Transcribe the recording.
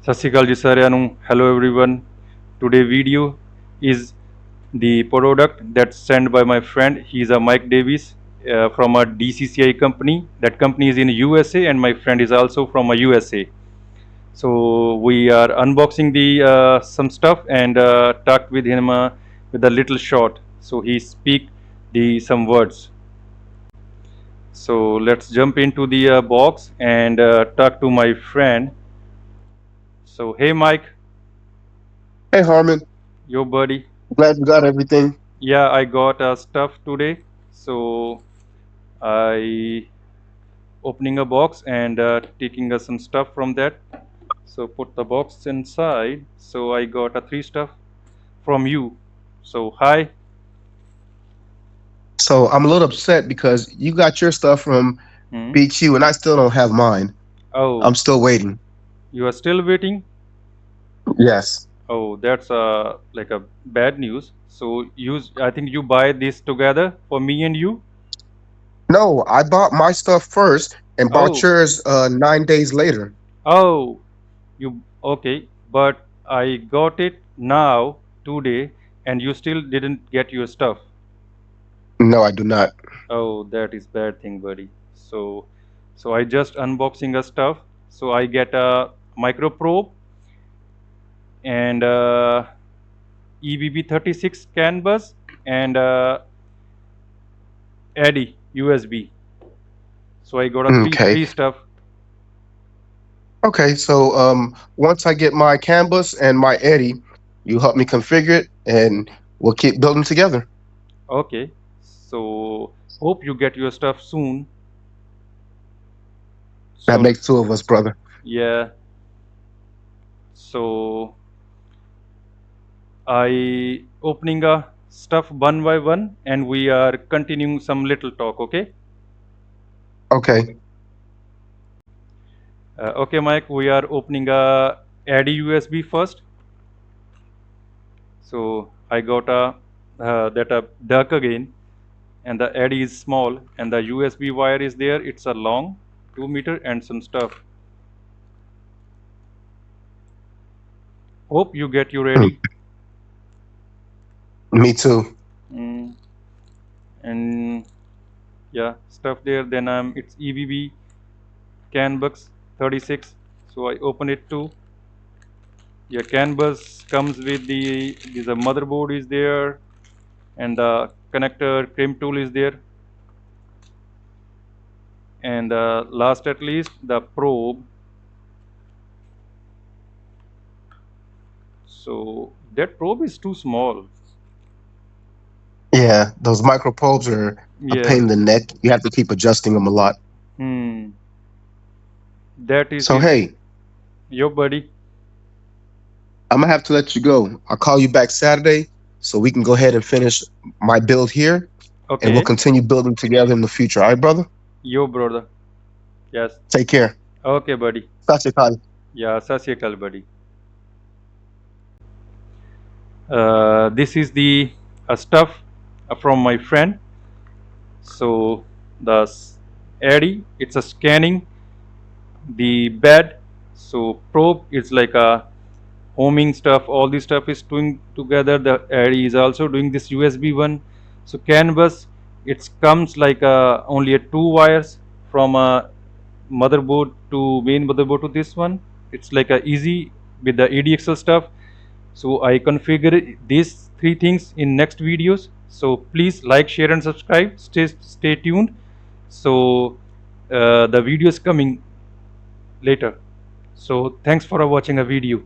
ਸਤਿ ਸ਼੍ਰੀ ਅਕਾਲ ਜੀ ਸਾਰਿਆਂ ਨੂੰ hello everyone today video is the product that's sent by my friend. He's a Mike Davis from a DCCI company. That company is in USA and my friend is also from a USA. So we are unboxing the some stuff and talked with him with a little short, so he speak the some words. So let's jump into the box and talk to my friend. So hey Mike, Hey Harmon, your buddy. glad you got everything. Yeah, I got stuff today, so I opening a box and taking some stuff from that. So put the box inside. So I got three stuff from you. So hi. So I'm a little upset because you got your stuff from Hmm. BQ and I still don't have mine. Oh, I'm still waiting. you are still waiting? Yes. Oh, that's like a bad news. So I think you buy this together for me and you. No, I bought my stuff first and bought Oh, yours 9 days later. oh, you okay? But I got it now today, and you still didn't get your stuff. No, I do not. Oh, that is bad thing, buddy. So I just unboxing a stuff. So I get a microprobe and ebb36 CAN bus and eddy USB. So I got a Okay. three stuff. Okay, so once I get my canvas and my eddy, you help me configure it and we'll keep building together. Okay. So hope you get your stuff soon. That So makes two of us, brother. yeah. So I opening a stuff one by one, and we are continuing some little talk. Okay. Okay. Okay, Mike. We are opening a eddy USB first. So I got a that a duck again, and the eddy is small, and the USB wire is there. It's a long 2 meter and some stuff. Hope you get you Hmm. ready. Me too. Mm, and yeah, stuff there. Then it's EBB Canbus 36. So I open it too. Yeah, CAN bus comes with the motherboard is there, and the connector crimp tool is there, and last at least the probe. So that probe is too small. Yeah, those microprobes are a Yeah. pain in the neck. You have to keep adjusting them a lot. Hmm. That is So his hey, your buddy. I'm gonna have to let you go. I'll call you back Saturday so we can go ahead and finish my build here, and we'll Okay. continue building together in the future. All right, brother. Your brother. Yes. Take care. Okay, buddy. Sachikal. Yeah, Sasyakal, buddy. This is the stuff from my friend. So the Addy, it's a scanning the bed. So probe is like a homing stuff. All this stuff is doing together. The Addy is also doing this USB one. So canvas, it comes like only a two wires from a motherboard to main motherboard to this one. It's like a easy with the ADXL stuff. So I configure these three things in next videos. So please like, share, and subscribe. Stay tuned. So the video is coming later. So thanks for watching a video.